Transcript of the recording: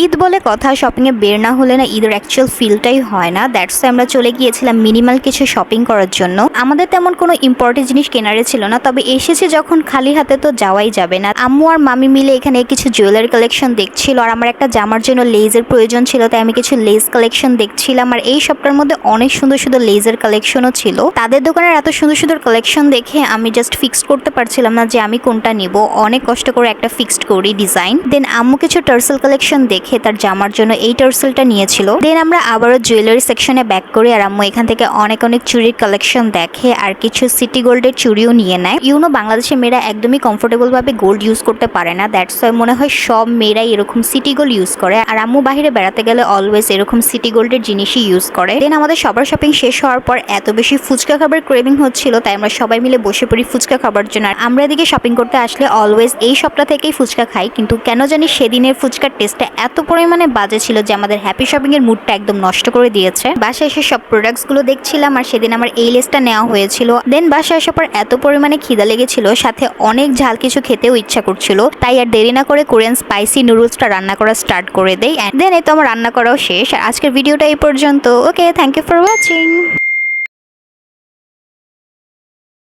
ঈদ বলে কথা, শপিং এ বের না হলে না ঈদের অ্যাকচুয়াল ফিলটাই হয় না। দ্যাটস আমরা চলে গিয়েছিলাম মিনিমাল কিছু শপিং করার জন্য। আমাদের তেমন কোনো ইম্পর্টেন্ট জিনিস কেনারে ছিল না, তবে এসেছে যখন খালি হাতে তো যাওয়াই যাবে না। আম্মু আর মামি মিলে এখানে কিছু জুয়েলারি কালেকশন দেখছিল, আর আমার একটা জামার জন্য লেজের প্রয়োজন ছিল, তাই আমি কিছু লেজ কালেকশন দেখছিলাম। আর এই শপটার মধ্যে অনেক সুন্দর সুন্দর লেজের কালেকশনও ছিল। তাদের দোকানের এত সুন্দর সুন্দর কালেকশন দেখে আমি জাস্ট ফিক্সড করতে পারছিলাম না যে আমি কোনটা নিব। অনেক কষ্ট করে একটা ফিক্সড করি ডিজাইন। দেন আম্মু কিছু টার্সেল কালেকশন দেখে তার জামার জন্য এই টার্সেলটা নিয়েছিল। দেন আমরা আবারও জুয়েলারি সেকশনে ব্যাক করি, আর আম্মু এখান থেকে অনেক অনেক চুরির কালেকশন দেখে আর কিছু সিটি গোল্ডের চুড়িও নিয়ে নেয়। বাংলাদেশের মেয়েরা একদমই কমফোর্টেবল ভাবে গোল্ড ইউজ করতে পারে না। দ্যাটস ওয়াই মনে হয় সব মেয়েরাই এরকম সিটি গোল্ড ইউজ করে, আর আম্মু বাইরে বেড়াতে গেলে অলওয়েজ এরকম সিটি গোল্ডের জিনিসই ইউজ করে। দেন আমাদের সবার শপিং শেষ হওয়ার পর এত বেশি ফুচকা খাবার ক্রেভিং হচ্ছিল, তাই আমরা সবাই মিলে বসে পড়ি ফুচকা খাবার জন্য। আর আমরা এদিকে শপিং করতে আসলে অলওয়েজ এই সপ্তাহ থেকেই ফুচকা খাই, কিন্তু কেন জানি সেদিনের ফুচকার টেস্টটা এত পরিমাণে বাজে ছিল যে আমাদের হ্যাপি শপিং এর মুডটা একদম নষ্ট করে দিয়েছে। বাসায় এসে সব প্রোডাক্টস গুলো দেখছিলাম, আর সেদিন আমার এই লেসটা নেওয়া হয়েছিল। দেন বাসায় আসার পর এত পরিমাণে খিদা লেগেছিল, সাথে অনেক ঝাল কিছু খেতেও ইচ্ছা করছিল, তাই আর দেরি না করে কোরিয়ান স্পাইসি নুডলসটা রান্না করা স্টার্ট করে দেই। দেন এই তো আমার রান্না করাও শেষ। আর আজকের ভিডিওটা এই পর্যন্ত। ওকে, থ্যাংক ইউ ফর ওয়াচিং।